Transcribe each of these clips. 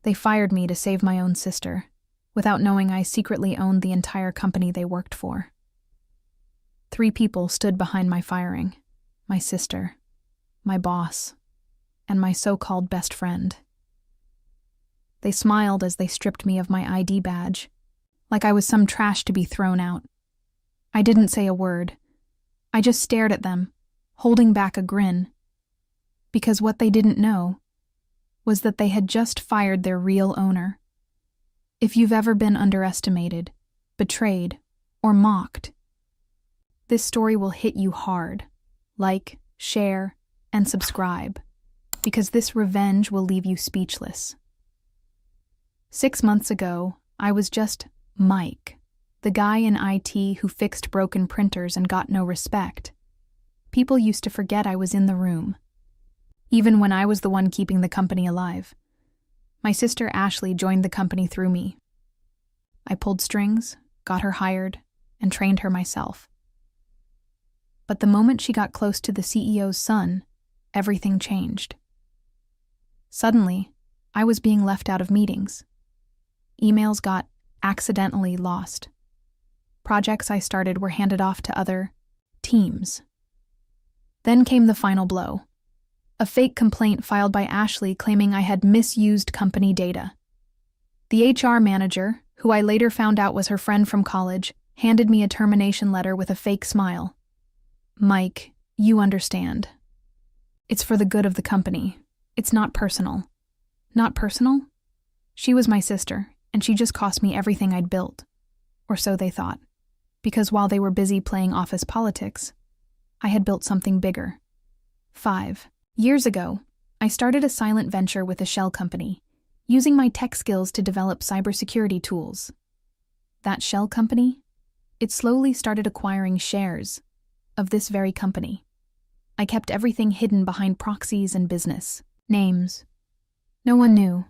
They fired me to save my own sister, without knowing I secretly owned the entire company they worked for. 3 people stood behind my firing: my sister, my boss, and my so-called best friend. They smiled as they stripped me of my ID badge, like I was some trash to be thrown out. I didn't say a word. I just stared at them, holding back a grin, because what they didn't know was that they had just fired their real owner. If you've ever been underestimated, betrayed, or mocked, this story will hit you hard. Like, share, and subscribe, because this revenge will leave you speechless. 6 months ago, I was just Mike, the guy in IT who fixed broken printers and got no respect. People used to forget I was in the room, even when I was the one keeping the company alive. My sister Ashley joined the company through me. I pulled strings, got her hired, and trained her myself. But the moment she got close to the CEO's son, everything changed. Suddenly, I was being left out of meetings. Emails got accidentally lost. Projects I started were handed off to other teams. Then came the final blow: a fake complaint filed by Ashley claiming I had misused company data. The HR manager, who I later found out was her friend from college, handed me a termination letter with a fake smile. "Mike, you understand. It's for the good of the company. It's not personal." Not personal? She was my sister, and she just cost me everything I'd built. Or so they thought. Because while they were busy playing office politics, I had built something bigger. 5 years ago, I started a silent venture with a shell company, using my tech skills to develop cybersecurity tools. That shell company? It slowly started acquiring shares of this very company. I kept everything hidden behind proxies and business names. No one knew.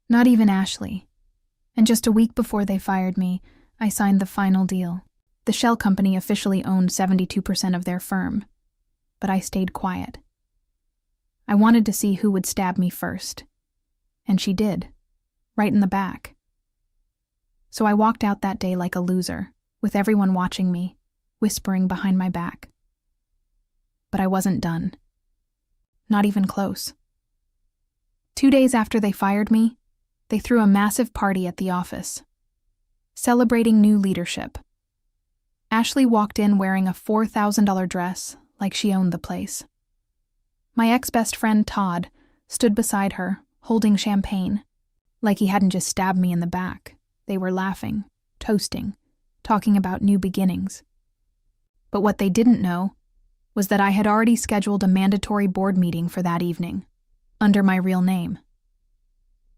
Not even Ashley. And just a week before they fired me, I signed the final deal. The shell company officially owned 72% of their firm, but I stayed quiet. I wanted to see who would stab me first. And she did, right in the back. So I walked out that day like a loser, with everyone watching me, whispering behind my back. But I wasn't done. Not even close. 2 days after they fired me, they threw a massive party at the office, celebrating new leadership. Ashley walked in wearing a $4,000 dress, like she owned the place. My ex-best friend Todd stood beside her, holding champagne, like he hadn't just stabbed me in the back. They were laughing, toasting, talking about new beginnings. But what they didn't know was that I had already scheduled a mandatory board meeting for that evening, under my real name.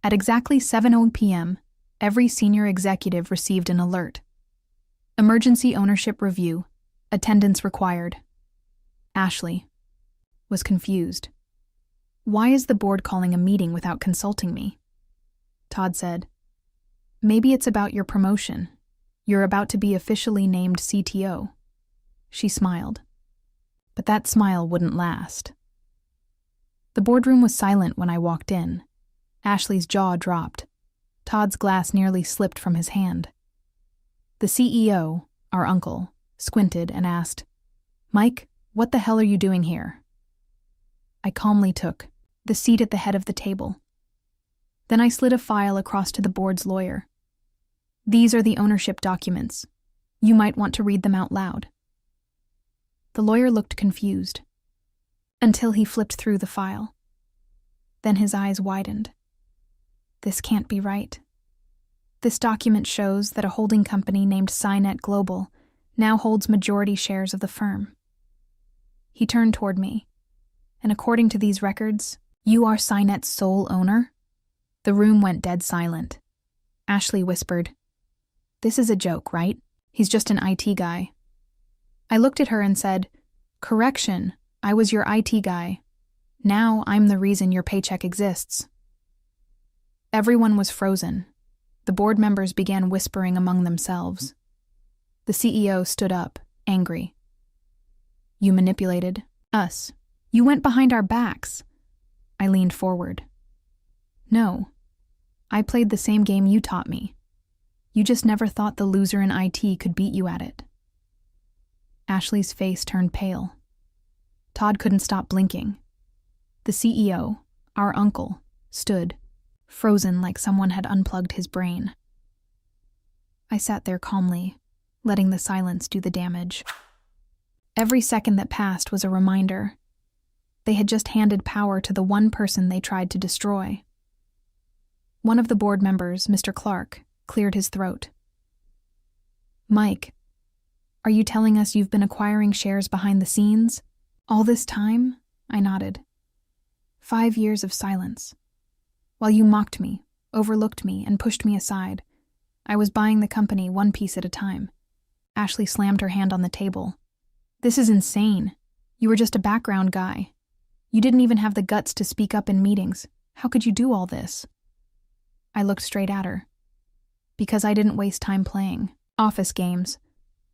At exactly 7:00 p.m., every senior executive received an alert. Emergency ownership review, attendance required. Ashley was confused. "Why is the board calling a meeting without consulting me?" Todd said, "Maybe it's about your promotion. You're about to be officially named CTO." She smiled. But that smile wouldn't last. The boardroom was silent when I walked in. Ashley's jaw dropped. Todd's glass nearly slipped from his hand. The CEO, our uncle, squinted and asked, "Mike, what the hell are you doing here?" I calmly took the seat at the head of the table. Then I slid a file across to the board's lawyer. "These are the ownership documents. You might want to read them out loud." The lawyer looked confused, until he flipped through the file. Then his eyes widened. "This can't be right. This document shows that a holding company named Cynet Global now holds majority shares of the firm." He turned toward me. "And according to these records, you are Cynet's sole owner?" The room went dead silent. Ashley whispered, "This is a joke, right? He's just an IT guy." I looked at her and said, "Correction, I was your IT guy. Now I'm the reason your paycheck exists." Everyone was frozen. The board members began whispering among themselves. The CEO stood up, angry. "You manipulated us. You went behind our backs." I leaned forward. "No, I played the same game you taught me. You just never thought the loser in IT could beat you at it." Ashley's face turned pale. Todd couldn't stop blinking. The CEO, our uncle, stood, frozen like someone had unplugged his brain. I sat there calmly, letting the silence do the damage. Every second that passed was a reminder. They had just handed power to the one person they tried to destroy. One of the board members, Mr. Clark, cleared his throat. "Mike, are you telling us you've been acquiring shares behind the scenes? All this time?" I nodded. 5 years of silence. While you mocked me, overlooked me, and pushed me aside, I was buying the company one piece at a time. Ashley slammed her hand on the table. "This is insane. You were just a background guy. You didn't even have the guts to speak up in meetings. How could you do all this?" I looked straight at her. "Because I didn't waste time playing office games.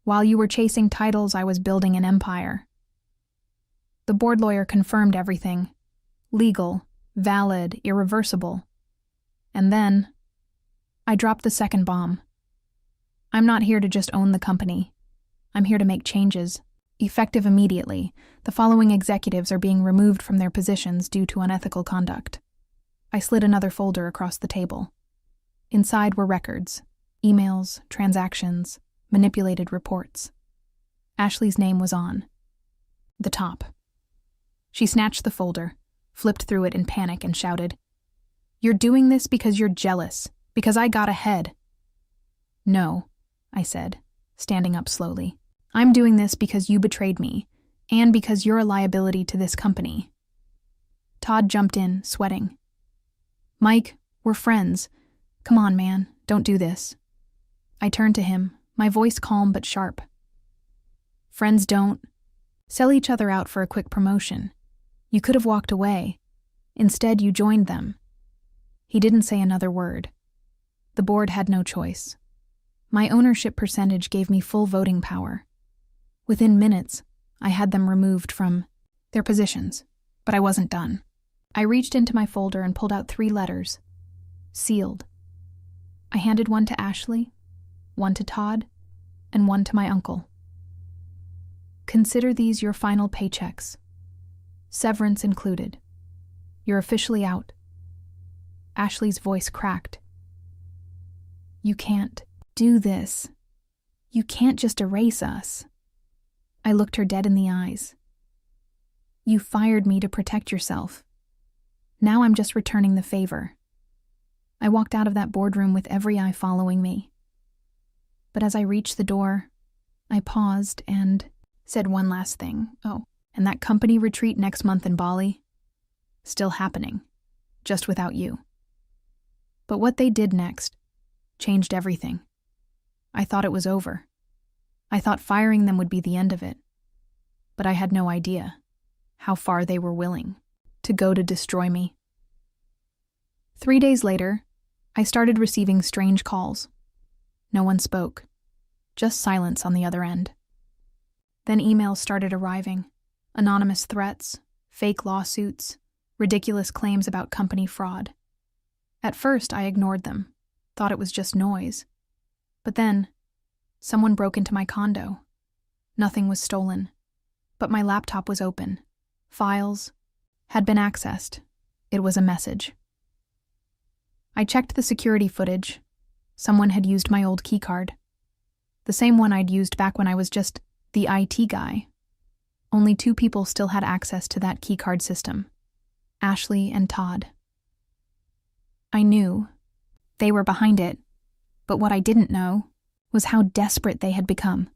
While you were chasing titles, I was building an empire." The board lawyer confirmed everything. Legal, valid, irreversible. And then I dropped the second bomb. "I'm not here to just own the company. I'm here to make changes. Effective immediately, the following executives are being removed from their positions due to unethical conduct." I slid another folder across the table. Inside were records, emails, transactions, manipulated reports. Ashley's name was on the top. She snatched the folder, flipped through it in panic, and shouted, "You're doing this because you're jealous, because I got ahead." "No," I said, standing up slowly. "I'm doing this because you betrayed me, and because you're a liability to this company." Todd jumped in, sweating. "Mike, we're friends. Come on, man, don't do this." I turned to him, my voice calm but sharp. "Friends don't sell each other out for a quick promotion. You could have walked away. Instead, you joined them." He didn't say another word. The board had no choice. My ownership percentage gave me full voting power. Within minutes, I had them removed from their positions, but I wasn't done. I reached into my folder and pulled out 3 letters, sealed. I handed one to Ashley, one to Todd, and one to my uncle. "Consider these your final paychecks. Severance included. You're officially out." Ashley's voice cracked. "You can't do this. You can't just erase us." I looked her dead in the eyes. "You fired me to protect yourself. Now I'm just returning the favor." I walked out of that boardroom with every eye following me. But as I reached the door, I paused and said one last thing. "Oh, and that company retreat next month in Bali? Still happening, just without you." But what they did next changed everything. I thought it was over. I thought firing them would be the end of it. But I had no idea how far they were willing to go to destroy me. 3 days later, I started receiving strange calls. No one spoke, just silence on the other end. Then emails started arriving, anonymous threats, fake lawsuits, ridiculous claims about company fraud. At first, I ignored them, thought it was just noise. But then, someone broke into my condo. Nothing was stolen, but my laptop was open. Files had been accessed. It was a message. I checked the security footage. Someone had used my old keycard. The same one I'd used back when I was just the IT guy. Only 2 people still had access to that keycard system, Ashley and Todd. I knew they were behind it, but what I didn't know was how desperate they had become.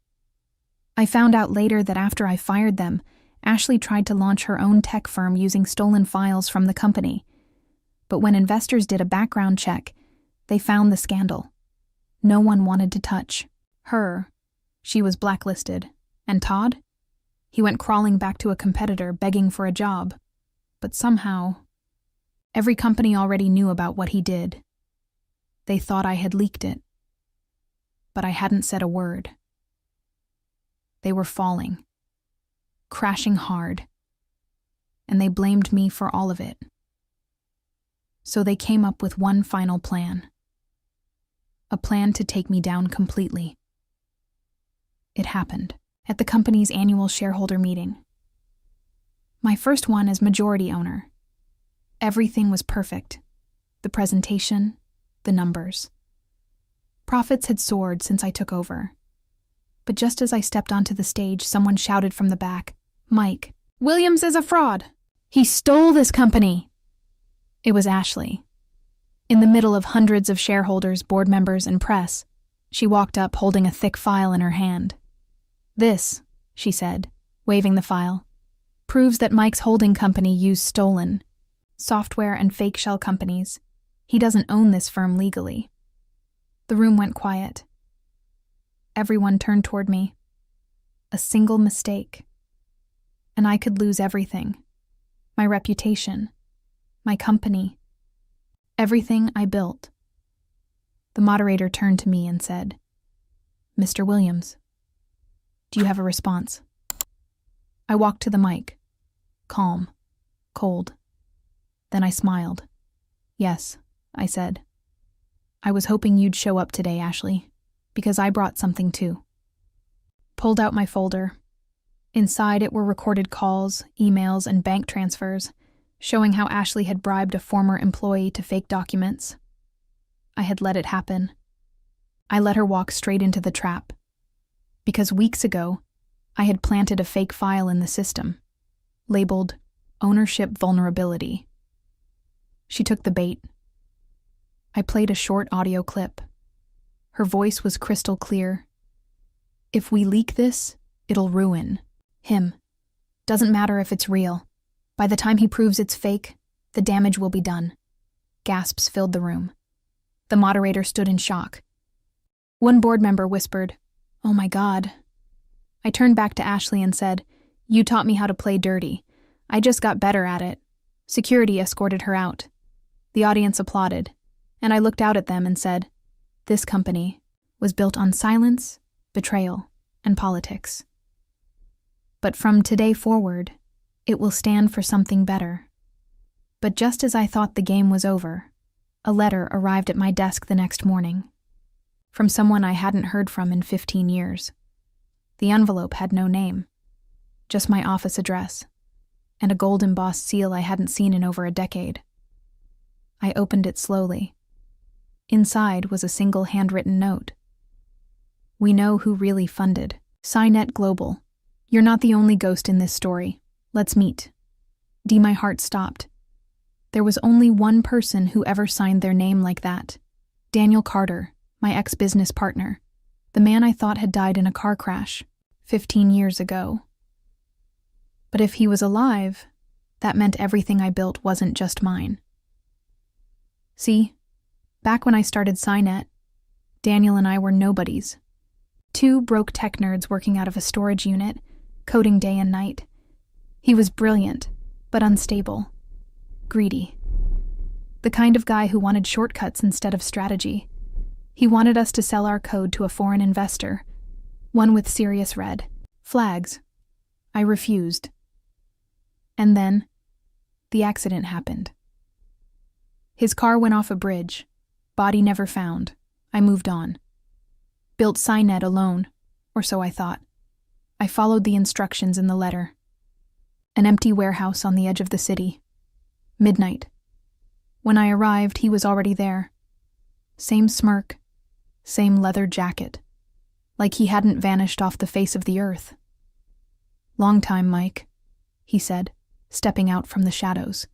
I found out later that after I fired them, Ashley tried to launch her own tech firm using stolen files from the company. But when investors did a background check, they found the scandal. No one wanted to touch her. She was blacklisted. And Todd? He went crawling back to a competitor, begging for a job. But somehow, every company already knew about what he did. They thought I had leaked it. But I hadn't said a word. They were falling, crashing hard, and they blamed me for all of it. So they came up with one final plan. A plan to take me down completely. It happened at the company's annual shareholder meeting. My first one as majority owner. Everything was perfect. The presentation, the numbers. Profits had soared since I took over. But just as I stepped onto the stage, someone shouted from the back, "Mike, Williams is a fraud. He stole this company." It was Ashley. In the middle of hundreds of shareholders, board members, and press, she walked up holding a thick file in her hand. "This," she said, waving the file, "proves that Mike's holding company used stolen software and fake shell companies. He doesn't own this firm legally." The room went quiet. Everyone turned toward me. A single mistake, and I could lose everything. My reputation, my company, everything I built. The moderator turned to me and said, "Mr. Williams, do you have a response?" I walked to the mic, calm, cold. Then I smiled. "Yes," I said. "I was hoping you'd show up today, Ashley, because I brought something too." Pulled out my folder. Inside it were recorded calls, emails, and bank transfers, showing how Ashley had bribed a former employee to fake documents. I had let it happen. I let her walk straight into the trap. Because weeks ago, I had planted a fake file in the system, labeled Ownership Vulnerability. She took the bait. I played a short audio clip. Her voice was crystal clear. "If we leak this, it'll ruin him. Doesn't matter if it's real. By the time he proves it's fake, the damage will be done." Gasps filled the room. The moderator stood in shock. One board member whispered, "Oh my God." I turned back to Ashley and said, "You taught me how to play dirty. I just got better at it." Security escorted her out. The audience applauded, and I looked out at them and said, "This company was built on silence, betrayal, and politics. But from today forward, it will stand for something better." But just as I thought the game was over, a letter arrived at my desk the next morning, from someone I hadn't heard from in 15 years. The envelope had no name, just my office address, and a gold embossed seal I hadn't seen in over a decade. I opened it slowly. Inside was a single handwritten note. "We know who really funded. Cynet Global. You're not the only ghost in this story. Let's meet." My heart stopped. There was only one person who ever signed their name like that. Daniel Carter, my ex-business partner. The man I thought had died in a car crash 15 years ago. But if he was alive, that meant everything I built wasn't just mine. See, back when I started Cynet, Daniel and I were nobodies. Two broke tech nerds working out of a storage unit, coding day and night. He was brilliant, but unstable, greedy. The kind of guy who wanted shortcuts instead of strategy. He wanted us to sell our code to a foreign investor, one with serious red flags. I refused. And then, the accident happened. His car went off a bridge, body never found. I moved on. Built Cynet alone, or so I thought. I followed the instructions in the letter. An empty warehouse on the edge of the city. Midnight. When I arrived, he was already there. Same smirk, same leather jacket, like he hadn't vanished off the face of the earth. "Long time, Mike," he said, stepping out from the shadows.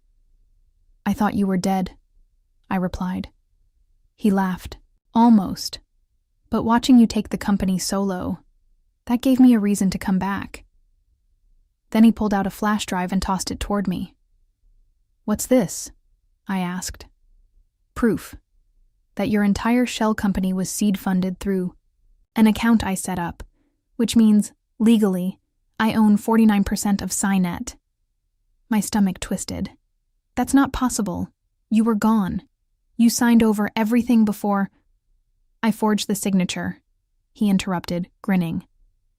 "I thought you were dead," I replied. He laughed. "Almost. But watching you take the company solo, that gave me a reason to come back." Then he pulled out a flash drive and tossed it toward me. "What's this?" I asked. "Proof that your entire shell company was seed funded through an account I set up, which means, legally, I own 49% of Cynet." My stomach twisted. "That's not possible. You were gone. You signed over everything before—" "I forged the signature," he interrupted, grinning.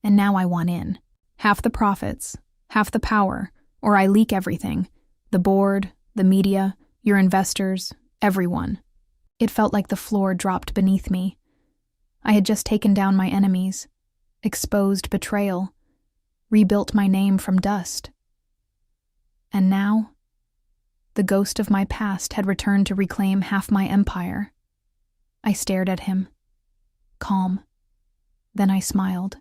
"And now I want in. Half the profits, half the power, or I leak everything. The board, the media, your investors, Everyone. It felt like the floor dropped beneath me. I had just taken down my enemies, exposed betrayal, rebuilt my name from dust. And now, the ghost of my past had returned to reclaim half my empire. I stared at him, calm. Then I smiled.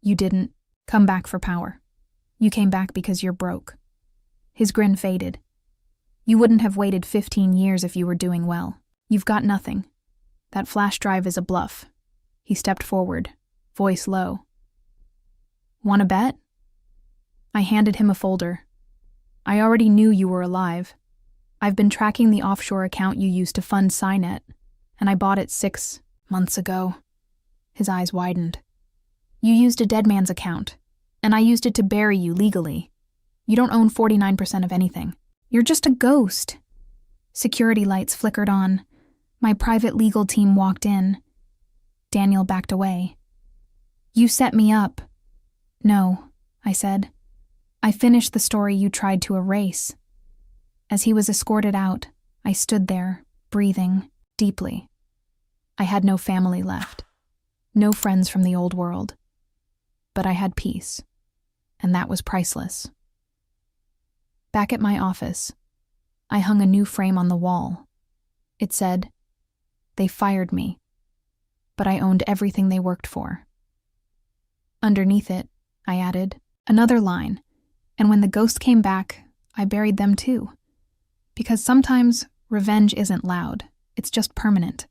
You didn't come back for power. You came back because you're broke. His grin faded. You wouldn't have waited 15 years if you were doing well. You've got nothing. That flash drive is a bluff. He stepped forward, voice low. Want to bet? I handed him a folder. I already knew you were alive. I've been tracking the offshore account you used to fund Cynet, and I bought it 6 months ago. His eyes widened. You used a dead man's account, and I used it to bury you legally. You don't own 49% of anything. You're just a ghost. Security lights flickered on. My private legal team walked in. Daniel backed away. You set me up. No, I said. I finished the story you tried to erase. As he was escorted out, I stood there, breathing deeply. I had no family left, no friends from the old world. But I had peace, and that was priceless. Back at my office, I hung a new frame on the wall. It said, "They fired me, but I owned everything they worked for." Underneath it, I added another line, and when the ghost came back, I buried them too. Because sometimes revenge isn't loud, it's just permanent.